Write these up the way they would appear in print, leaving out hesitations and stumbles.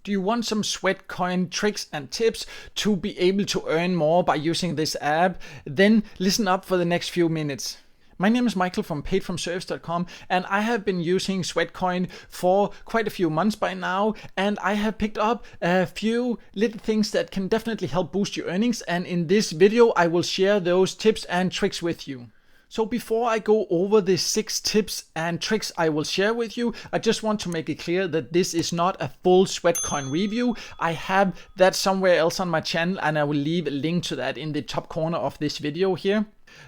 Do you want some Sweatcoin tricks and tips to be able to earn more by using this app? Then listen up for the next few minutes. My name is Michael from paidfromservice.com, and I have been using Sweatcoin for quite a few months by now, and I have picked up a few little things that can definitely help boost your earnings, and in this video I will share those tips and tricks with you. So before I go over the 6 tips and tricks I will share with you, I just want to make it clear that this is not a full Sweatcoin review. I have that somewhere else on my channel, and I will leave a link to that in the top corner of this video here.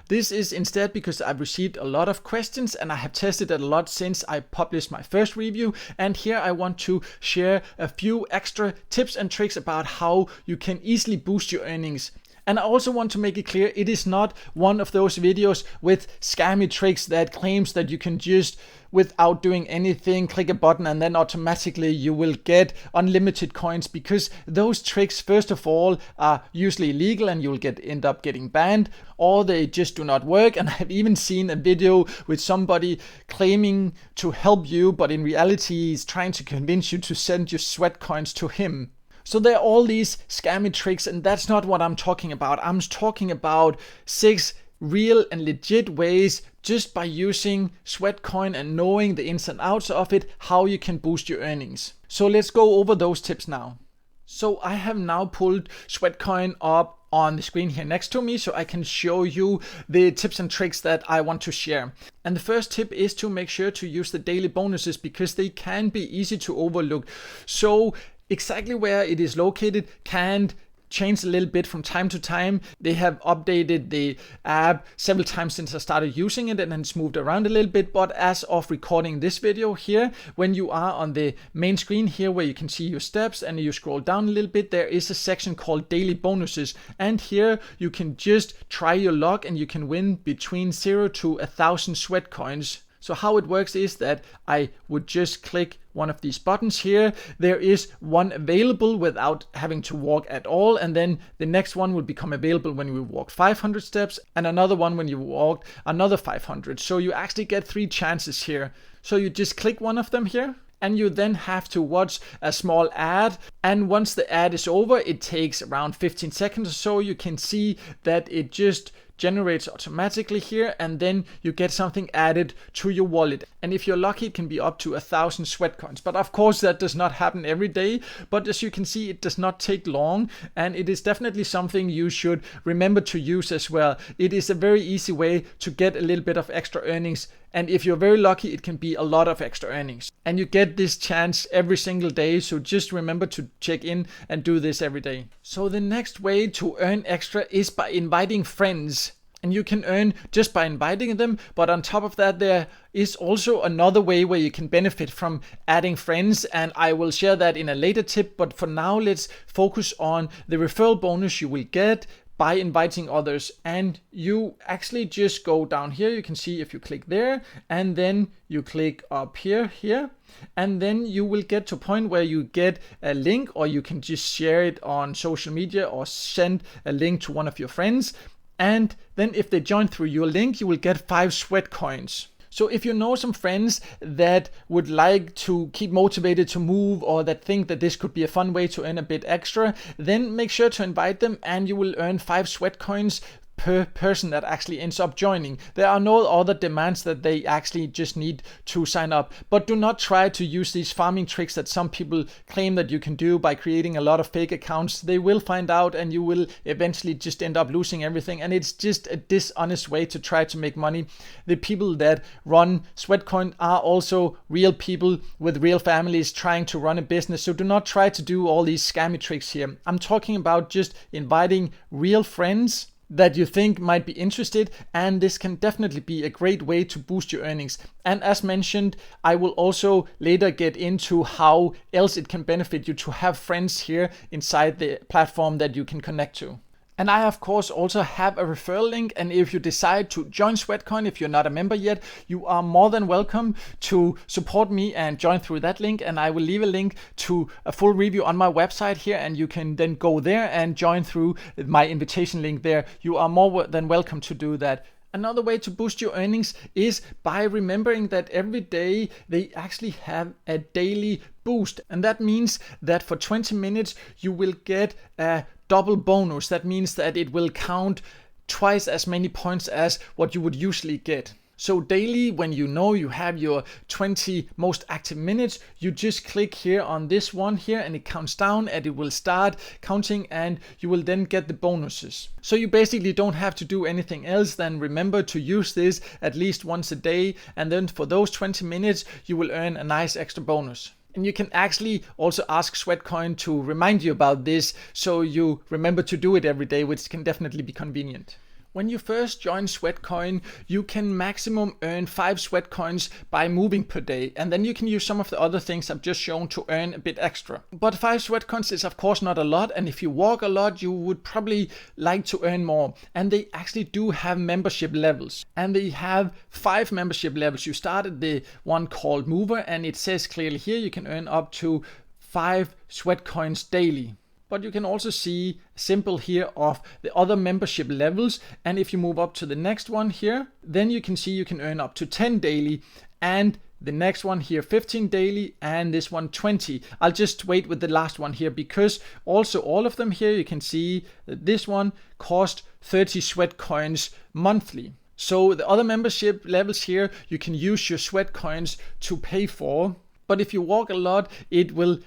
This is instead because I've received a lot of questions and I have tested it a lot since I published my first review, and here I want to share a few extra tips and tricks about how you can easily boost your earnings. And I also want to make it clear, it is not one of those videos with scammy tricks that claims that you can just, without doing anything, click a button and then automatically you will get unlimited coins, because those tricks, first of all, are usually illegal and you'll end up getting banned, or they just do not work. And I've even seen a video with somebody claiming to help you, but in reality he's trying to convince you to send your Sweatcoins to him. So there are all these scammy tricks, and that's not what I'm talking about. I'm talking about 6 real and legit ways, just by using Sweatcoin and knowing the ins and outs of it, how you can boost your earnings. So let's go over those tips now. So I have now pulled Sweatcoin up on the screen here next to me so I can show you the tips and tricks that I want to share. And the first tip is to make sure to use the daily bonuses, because they can be easy to overlook. So exactly where it is located can change a little bit from time to time. They have updated the app several times since I started using it, and it's moved around a little bit. But as of recording this video here, when you are on the main screen here where you can see your steps and you scroll down a little bit, there is a section called daily bonuses, and here you can just try your luck and you can win between 0 to 1,000 Sweatcoins. So how it works is that I would just click one of these buttons here. There is one available without having to walk at all, and then the next one will become available when you walk 500 steps, and another one when you walk another 500. So you actually get 3 chances here. So you just click one of them here, and you then have to watch a small ad, and once the ad is over, it takes around 15 seconds or so. You can see that it just generates automatically here, and then you get something added to your wallet. And if you're lucky, it can be up to 1,000 Sweatcoins. But of course that does not happen every day, but as you can see, it does not take long, and it is definitely something you should remember to use as well. It is a very easy way to get a little bit of extra earnings, and if you're very lucky, it can be a lot of extra earnings. And you get this chance every single day, so just remember to check in and do this every day. So the next way to earn extra is by inviting friends. And you can earn just by inviting them, but on top of that, there is also another way where you can benefit from adding friends, and I will share that in a later tip. But for now, let's focus on the referral bonus you will get by inviting others. And you actually just go down here. You can see if you click there and then you click up here, and then you will get to a point where you get a link, or you can just share it on social media or send a link to one of your friends. And then if they join through your link, you will get 5 Sweatcoins. So if you know some friends that would like to keep motivated to move, or that think that this could be a fun way to earn a bit extra, then make sure to invite them, and you will earn 5 Sweatcoins per person that actually ends up joining. There are no other demands, that they actually just need to sign up. But do not try to use these farming tricks that some people claim that you can do by creating a lot of fake accounts. They will find out, and you will eventually just end up losing everything, and it's just a dishonest way to try to make money. The people that run Sweatcoin are also real people with real families trying to run a business, so do not try to do all these scammy tricks here. I'm talking about just inviting real friends that you think might be interested, and this can definitely be a great way to boost your earnings. And as mentioned, I will also later get into how else it can benefit you to have friends here inside the platform that you can connect to. And I of course also have a referral link, and if you decide to join Sweatcoin, if you're not a member yet, you are more than welcome to support me and join through that link, and I will leave a link to a full review on my website here, and you can then go there and join through my invitation link there. You are more than welcome to do that. Another way to boost your earnings is by remembering that every day they actually have a daily boost. And that means that for 20 minutes you will get a double bonus. That means that it will count twice as many points as what you would usually get. So daily, when you know you have your 20 most active minutes, you just click here on this one here and it counts down and it will start counting and you will then get the bonuses. So you basically don't have to do anything else than remember to use this at least once a day, and then for those 20 minutes you will earn a nice extra bonus. And you can actually also ask Sweatcoin to remind you about this so you remember to do it every day, which can definitely be convenient. When you first join Sweatcoin, you can maximum earn 5 Sweatcoins by moving per day, and then you can use some of the other things I've just shown to earn a bit extra. But 5 Sweatcoins is of course not a lot, and if you walk a lot, you would probably like to earn more. And they actually do have membership levels, and they have 5 membership levels. You start at the one called Mover, and it says clearly here you can earn up to 5 Sweatcoins daily. But you can also see a symbol here of the other membership levels. And if you move up to the next one here, then you can see you can earn up to 10 daily, and the next one here 15 daily, and this one 20. I'll just wait with the last one here because also all of them here you can see that this one cost 30 Sweatcoins monthly. So the other membership levels here you can use your Sweatcoins to pay for. But if you walk a lot, it will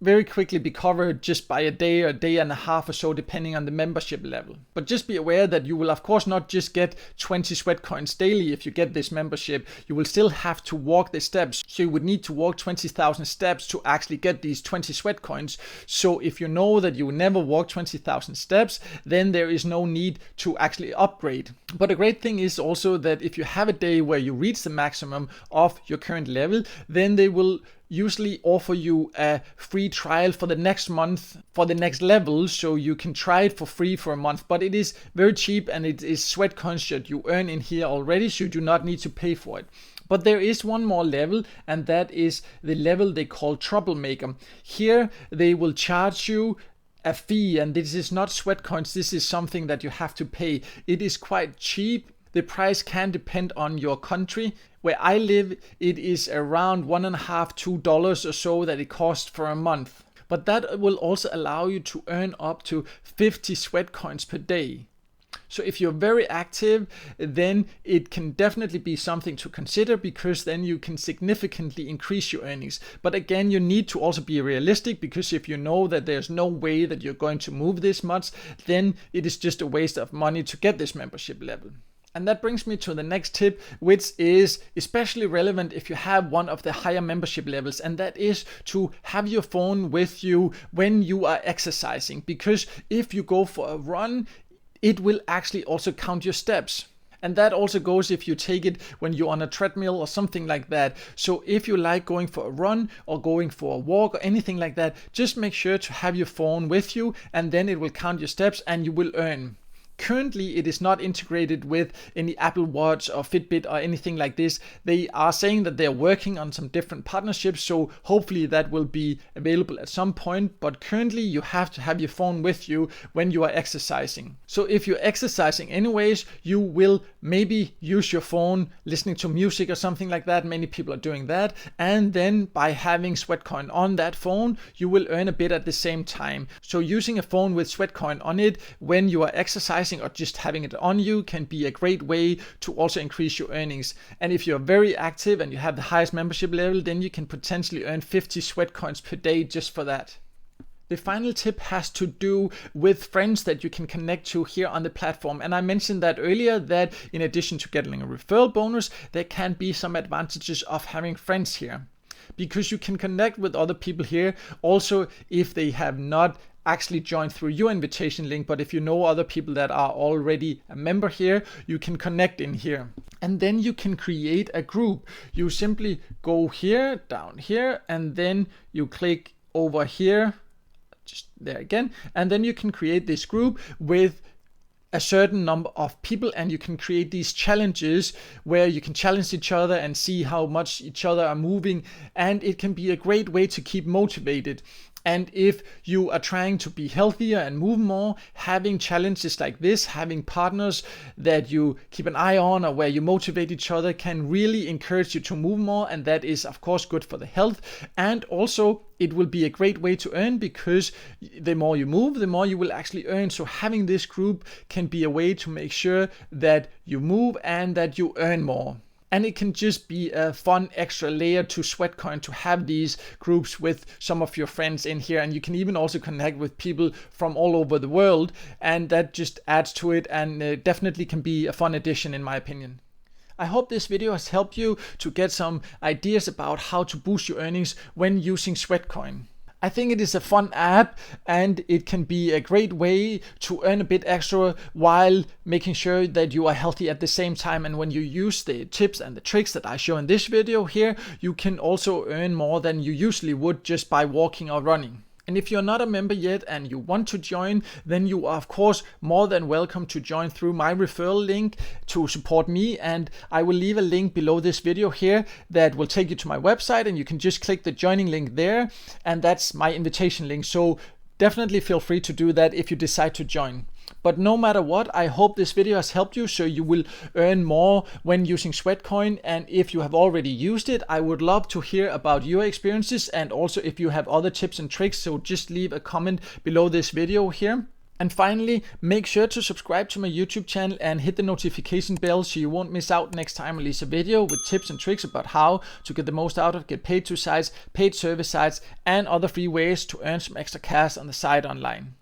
very quickly be covered just by a day or a day and a half or so, depending on the membership level. But just be aware that you will of course not just get 20 Sweatcoins daily if you get this membership. You will still have to walk the steps. So you would need to walk 20,000 steps to actually get these 20 Sweatcoins. So if you know that you will never walk 20,000 steps, then there is no need to actually upgrade. But a great thing is also that if you have a day where you reach the maximum of your current level, then they will usually offer you a free trial for the next month for the next level, so you can try it for free for a month. But it is very cheap and it is Sweatcoins that you earn in here already, so you do not need to pay for it. But there is one more level, and that is the level they call Troublemaker. Here they will charge you a fee, and this is not Sweatcoins, this is something that you have to pay. It is quite cheap. The price can depend on your country. Where I live, it is around $1.50–2 or so that it costs for a month. But that will also allow you to earn up to 50 Sweatcoins per day. So if you're very active, then it can definitely be something to consider, because then you can significantly increase your earnings. But again, you need to also be realistic, because if you know that there's no way that you're going to move this much, then it is just a waste of money to get this membership level. And that brings me to the next tip, which is especially relevant if you have one of the higher membership levels, and that is to have your phone with you when you are exercising. Because if you go for a run, it will actually also count your steps. And that also goes if you take it when you're on a treadmill or something like that. So if you like going for a run or going for a walk or anything like that, just make sure to have your phone with you, and then it will count your steps and you will earn. Currently, it is not integrated with any Apple Watch or Fitbit or anything like this. They are saying that they're working on some different partnerships, so hopefully that will be available at some point. But currently, you have to have your phone with you when you are exercising. So if you're exercising anyways, you will maybe use your phone listening to music or something like that. Many people are doing that. And then by having Sweatcoin on that phone, you will earn a bit at the same time. So using a phone with Sweatcoin on it when you are exercising or just having it on you can be a great way to also increase your earnings. And if you're very active and you have the highest membership level, then you can potentially earn 50 Sweatcoins per day just for that. The final tip has to do with friends that you can connect to here on the platform. And I mentioned that earlier, that in addition to getting a referral bonus, there can be some advantages of having friends here. Because you can connect with other people here also if they have not actually join through your invitation link, but if you know other people that are already a member here, you can connect in here. And then you can create a group. You simply go here, down here, and then you click over here, just there again, and then you can create this group with a certain number of people, and you can create these challenges where you can challenge each other and see how much each other are moving, and it can be a great way to keep motivated. And if you are trying to be healthier and move more, having challenges like this, having partners that you keep an eye on or where you motivate each other can really encourage you to move more. And that is, of course, good for the health. And also, it will be a great way to earn because the more you move, the more you will actually earn. So having this group can be a way to make sure that you move and that you earn more. And it can just be a fun extra layer to Sweatcoin to have these groups with some of your friends in here. And you can even also connect with people from all over the world. And that just adds to it and definitely can be a fun addition in my opinion. I hope this video has helped you to get some ideas about how to boost your earnings when using Sweatcoin. I think it is a fun app and it can be a great way to earn a bit extra while making sure that you are healthy at the same time. And when you use the tips and the tricks that I show in this video here, you can also earn more than you usually would just by walking or running. And if you're not a member yet and you want to join, then you are of course more than welcome to join through my referral link to support me. And I will leave a link below this video here that will take you to my website, and you can just click the joining link there. And that's my invitation link. So definitely feel free to do that if you decide to join. But no matter what, I hope this video has helped you so you will earn more when using Sweatcoin. And if you have already used it, I would love to hear about your experiences, and also if you have other tips and tricks. So just leave a comment below this video here. And finally, make sure to subscribe to my YouTube channel and hit the notification bell so you won't miss out next time I release a video with tips and tricks about how to get the most out of get paid to sites, paid service sites, and other free ways to earn some extra cash on the side online.